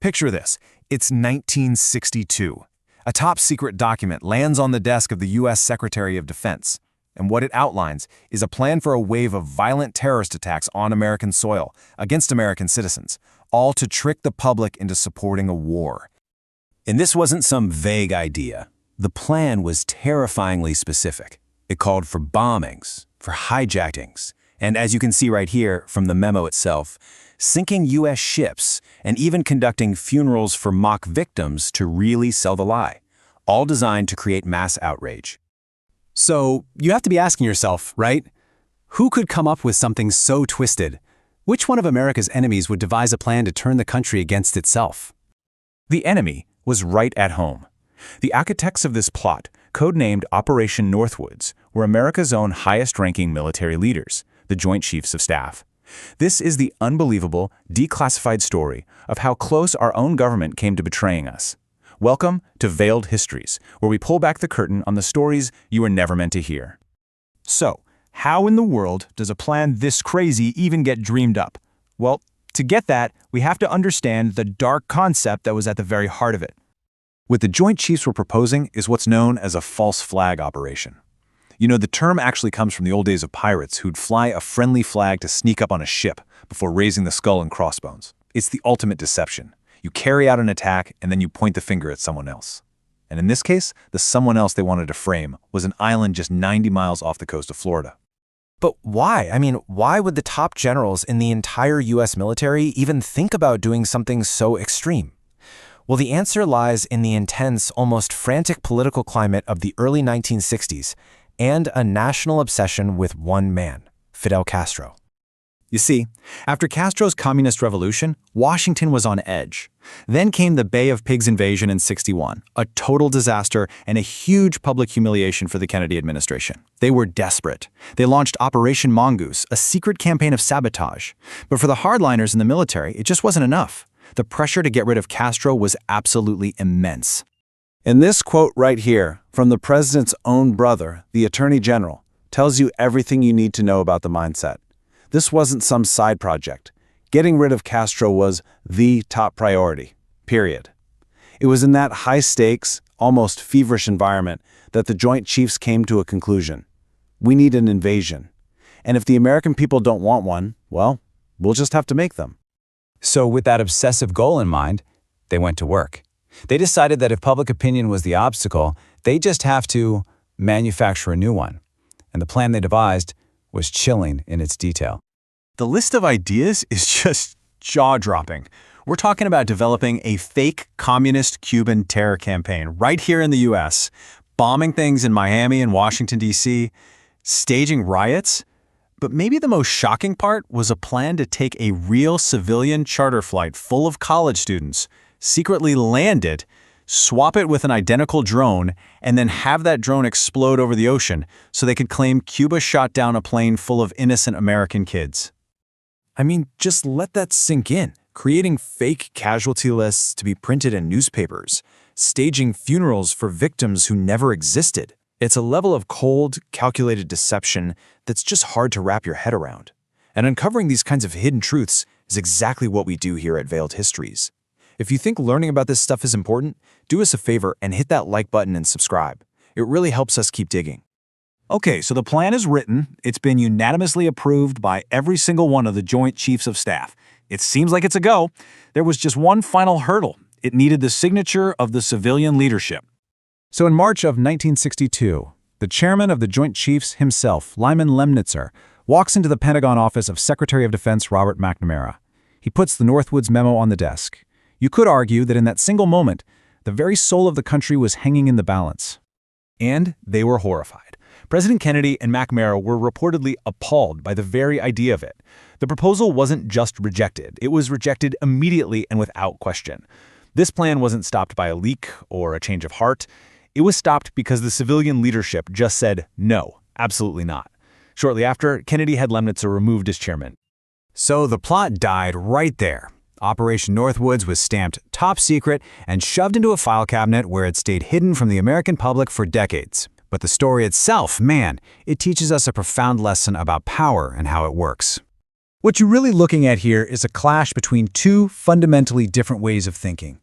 Picture this. It's 1962. A top-secret document lands on the desk of the U.S. Secretary of Defense, and what it outlines is a plan for a wave of violent terrorist attacks on American soil against American citizens, all to trick the public into supporting a war. And this wasn't some vague idea. The plan was terrifyingly specific. It called for bombings, for hijackings, and as you can see right here from the memo itself, sinking U.S. ships and even conducting funerals for mock victims to really sell the lie, all designed to create mass outrage. So you have to be asking yourself, right? Who could come up with something so twisted? Which one of America's enemies would devise a plan to turn the country against itself? The enemy was right at home. The architects of this plot, codenamed Operation Northwoods, were America's own highest-ranking military leaders, the Joint Chiefs of Staff. This is the unbelievable, declassified story of how close our own government came to betraying us. Welcome to Veiled Histories, where we pull back the curtain on the stories you were never meant to hear. So, how in the world does a plan this crazy even get dreamed up? Well, to get that, we have to understand the dark concept that was at the very heart of it. What the Joint Chiefs were proposing is what's known as a false flag operation. You know, the term actually comes from the old days of pirates who'd fly a friendly flag to sneak up on a ship before raising the skull and crossbones. It's the ultimate deception. You carry out an attack and then you point the finger at someone else. And in this case, the someone else they wanted to frame was an island just 90 miles off the coast of Florida. But why? I mean, why would the top generals in the entire U.S. military even think about doing something so extreme? Well, the answer lies in the intense, almost frantic political climate of the early 1960s and a national obsession with one man, Fidel Castro. You see, after Castro's communist revolution, Washington was on edge. Then came the Bay of Pigs invasion in '61, a total disaster and a huge public humiliation for the Kennedy administration. They were desperate. They launched Operation Mongoose, a secret campaign of sabotage. But for the hardliners in the military, it just wasn't enough. The pressure to get rid of Castro was absolutely immense. And this quote right here, from the president's own brother, the Attorney General, tells you everything you need to know about the mindset. This wasn't some side project. Getting rid of Castro was the top priority, period. It was in that high-stakes, almost feverish environment that the Joint Chiefs came to a conclusion. We need an invasion. And if the American people don't want one, well, we'll just have to make them. So with that obsessive goal in mind, they went to work. They decided that if public opinion was the obstacle, they just have to manufacture a new one. And the plan they devised was chilling in its detail. The list of ideas is just jaw-dropping. We're talking about developing a fake communist Cuban terror campaign right here in the U.S., bombing things in Miami and Washington, D.C., staging riots. But maybe the most shocking part was a plan to take a real civilian charter flight full of college students, secretly land it, swap it with an identical drone, and then have that drone explode over the ocean so they could claim Cuba shot down a plane full of innocent American kids. I mean, just let that sink in. Creating fake casualty lists to be printed in newspapers, staging funerals for victims who never existed. It's a level of cold, calculated deception that's just hard to wrap your head around. And uncovering these kinds of hidden truths is exactly what we do here at Veiled Histories. If you think learning about this stuff is important, do us a favor and hit that like button and subscribe. It really helps us keep digging. Okay, so the plan is written. It's been unanimously approved by every single one of the Joint Chiefs of Staff. It seems like it's a go. There was just one final hurdle. It needed the signature of the civilian leadership. So in March of 1962, the chairman of the Joint Chiefs himself, Lyman Lemnitzer, walks into the Pentagon office of Secretary of Defense Robert McNamara. He puts the Northwoods memo on the desk. You could argue that in that single moment, the very soul of the country was hanging in the balance. And they were horrified. President Kennedy and McNamara were reportedly appalled by the very idea of it. The proposal wasn't just rejected. It was rejected immediately and without question. This plan wasn't stopped by a leak or a change of heart. It was stopped because the civilian leadership just said, no, absolutely not. Shortly after, Kennedy had Lemnitzer removed as chairman. So the plot died right there. Operation Northwoods was stamped top secret and shoved into a file cabinet where it stayed hidden from the American public for decades. But the story itself, man, it teaches us a profound lesson about power and how it works. What you're really looking at here is a clash between two fundamentally different ways of thinking.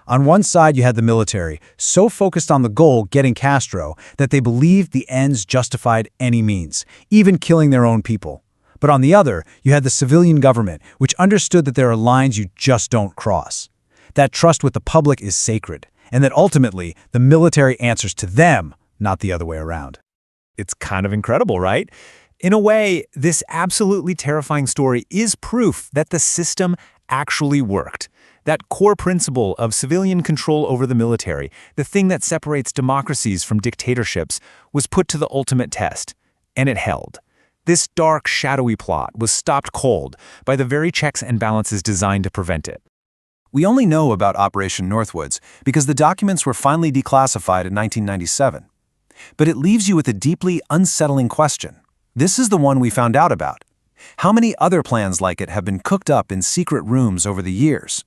On one side, you had the military, so focused on the goal, getting Castro, that they believed the ends justified any means, even killing their own people. But on the other, you had the civilian government, which understood that there are lines you just don't cross. That trust with the public is sacred, and that ultimately, the military answers to them, not the other way around. It's kind of incredible, right? In a way, this absolutely terrifying story is proof that the system actually worked. That core principle of civilian control over the military, the thing that separates democracies from dictatorships, was put to the ultimate test, and it held. This dark, shadowy plot was stopped cold by the very checks and balances designed to prevent it. We only know about Operation Northwoods because the documents were finally declassified in 1997. But it leaves you with a deeply unsettling question. This is the one we found out about. How many other plans like it have been cooked up in secret rooms over the years?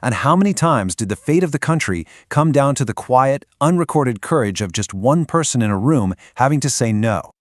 And how many times did the fate of the country come down to the quiet, unrecorded courage of just one person in a room having to say no?